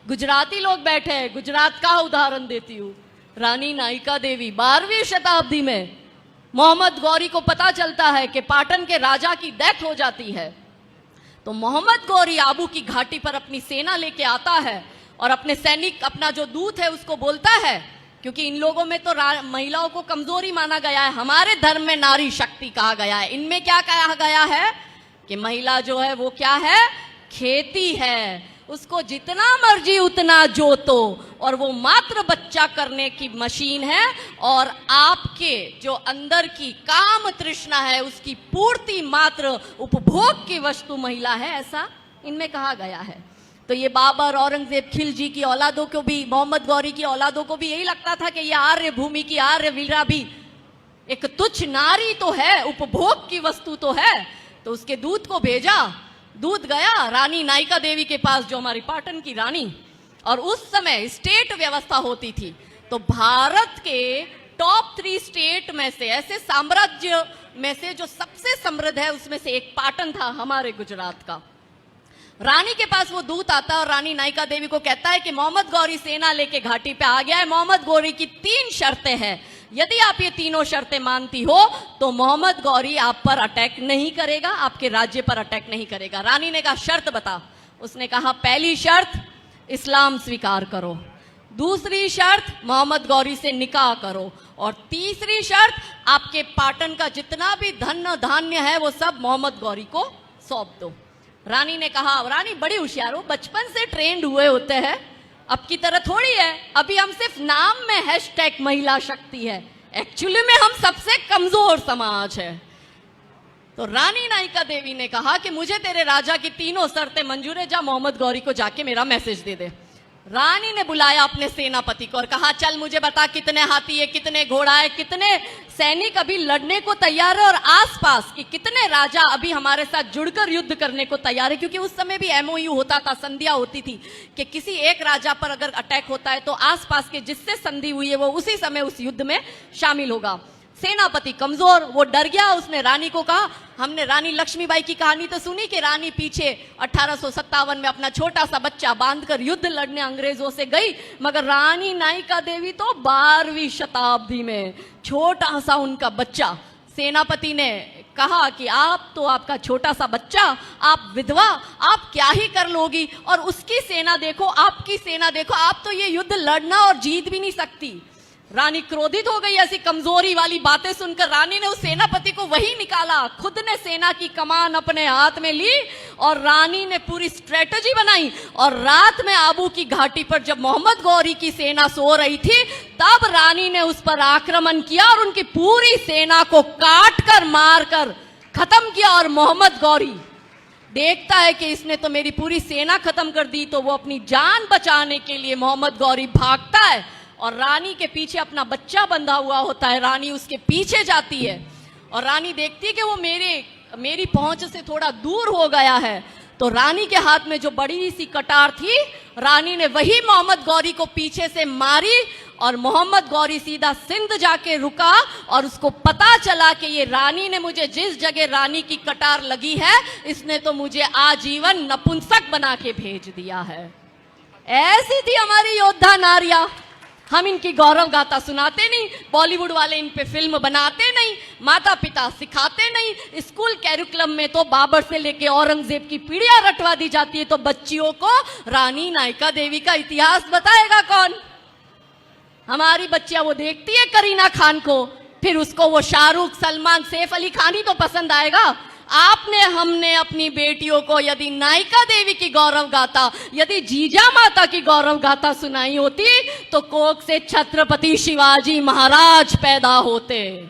गुजराती लोग बैठे हैं, गुजरात का उदाहरण देती हूँ। रानी नायिका देवी 12वीं शताब्दी में मोहम्मद गौरी को पता चलता है कि पाटन के राजा की डेथ हो जाती है, तो मोहम्मद गौरी आबू की घाटी पर अपनी सेना लेके आता है और अपने सैनिक, अपना जो दूत है उसको बोलता है, क्योंकि इन लोगों में तो महिलाओं को कमजोरी माना गया है, हमारे धर्म में नारी शक्ति कहा गया है, इनमें क्या कहा गया है कि महिला जो है वो क्या है, खेती है, उसको जितना मर्जी उतना जोतो, और वो मात्र बच्चा करने की मशीन है, और आपके जो अंदर की काम तृष्णा है उसकी पूर्ति मात्र उपभोग की वस्तु महिला है, ऐसा इनमें कहा गया है। तो ये बाबर, औरंगजेब, खिलजी की औलादों को भी, मोहम्मद गौरी की औलादों को भी यही लगता था कि ये आर्य भूमि की आर्य वीरा भी एक तुच्छ नारी तो है, उपभोग की वस्तु तो है। तो उसके दूत को भेजा, दूत गया रानी नायिका देवी के पास, जो हमारी पाटन की रानी, और उस समय स्टेट व्यवस्था होती थी, तो भारत के टॉप 3 स्टेट में से, ऐसे साम्राज्य में से जो सबसे समृद्ध है उसमें से एक पाटन था, हमारे गुजरात का। रानी के पास वो दूत आता है और रानी नायिका देवी को कहता है कि मोहम्मद गौरी सेना लेके घाटी पे आ गया है, मोहम्मद गौरी की 3 शर्तें हैं, यदि आप ये तीनों शर्तें मानती हो तो मोहम्मद गौरी आप पर अटैक नहीं करेगा, आपके राज्य पर अटैक नहीं करेगा। रानी ने कहा शर्त बता। उसने कहा पहली शर्त इस्लाम स्वीकार करो, दूसरी शर्त मोहम्मद गौरी से निकाह करो, और तीसरी शर्त आपके पाटन का जितना भी धन धान्य है वो सब मोहम्मद गौरी को सौंप दो। रानी ने कहा, रानी बड़ी होशियार हो, बचपन से ट्रेंड हुए होते हैं, अब की तरह थोड़ी है, अभी हम सिर्फ नाम में हैशटैग महिला शक्ति है, एक्चुअली में हम सबसे कमजोर समाज है। तो रानी नायिका देवी ने कहा कि मुझे तेरे राजा की तीनों शर्तें मंजूर है, जा मोहम्मद गौरी को जाके मेरा मैसेज दे दे। रानी ने बुलाया अपने सेनापति को और कहा चल मुझे बता कितने हाथी है, कितने घोड़ा है, कितने सैनिक अभी लड़ने को तैयार है, और आसपास कि कितने राजा अभी हमारे साथ जुड़कर युद्ध करने को तैयार है, क्योंकि उस समय भी एमओयू होता था, संधिया होती थी कि किसी एक राजा पर अगर अटैक होता है तो आसपास के जिससे संधि हुई है वो उसी समय उस युद्ध में शामिल होगा। सेनापति कमजोर, वो डर गया, उसने रानी को कहा, हमने रानी लक्ष्मीबाई की कहानी तो सुनी कि रानी पीछे 1857 में अपना छोटा सा बच्चा बांधकर युद्ध लड़ने अंग्रेजों से गई, मगर रानी नायिका देवी तो 12वीं शताब्दी में छोटा सा उनका बच्चा। सेनापति ने कहा कि आप तो, आपका छोटा सा बच्चा, आप विधवा, आप क्या ही कर लोगी, और उसकी सेना देखो, आपकी सेना देखो, आप तो ये युद्ध लड़ना और जीत भी नहीं सकती। रानी क्रोधित हो गई ऐसी कमजोरी वाली बातें सुनकर। रानी ने उस सेनापति को वही निकाला, खुद ने सेना की कमान अपने हाथ में ली और रानी ने पूरी स्ट्रेटजी बनाई, और रात में आबू की घाटी पर जब मोहम्मद गौरी की सेना सो रही थी तब रानी ने उस पर आक्रमण किया और उनकी पूरी सेना को काट कर मार कर खत्म किया। और मोहम्मद गौरी देखता है कि इसने तो मेरी पूरी सेना खत्म कर दी, तो वो अपनी जान बचाने के लिए मोहम्मद गौरी भागता है और रानी के पीछे अपना बच्चा बंधा हुआ होता है। रानी उसके पीछे जाती है और रानी देखती है कि वो मेरी पहुंच से थोड़ा दूर हो गया है, तो रानी के हाथ में जो बड़ी सी कटार थी, रानी ने वही मोहम्मद गौरी को पीछे से मारी, और मोहम्मद गौरी सीधा सिंध जाके रुका, और उसको पता चला कि ये रानी ने मुझे, जिस जगह रानी की कटार लगी है, इसने तो मुझे आजीवन नपुंसक बना के भेज दिया है। ऐसी थी हमारी योद्धा नारियां। हम इनकी गौरव गाथा सुनाते नहीं, बॉलीवुड वाले इन पे फिल्म बनाते नहीं, माता पिता सिखाते नहीं, स्कूल कैरिकुलम में तो बाबर से लेके औरंगजेब की पीढ़ियां रटवा दी जाती है, तो बच्चियों को रानी नायिका देवी का इतिहास बताएगा कौन? हमारी बच्चियां वो देखती है करीना खान को, फिर उसको वो शाहरुख, सलमान, सैफ अली खान ही तो पसंद आएगा। आपने, हमने अपनी बेटियों को यदि नायिका देवी की गौरव गाथा, यदि जीजा माता की गौरव गाथा सुनाई होती तो कोख से छत्रपति शिवाजी महाराज पैदा होते।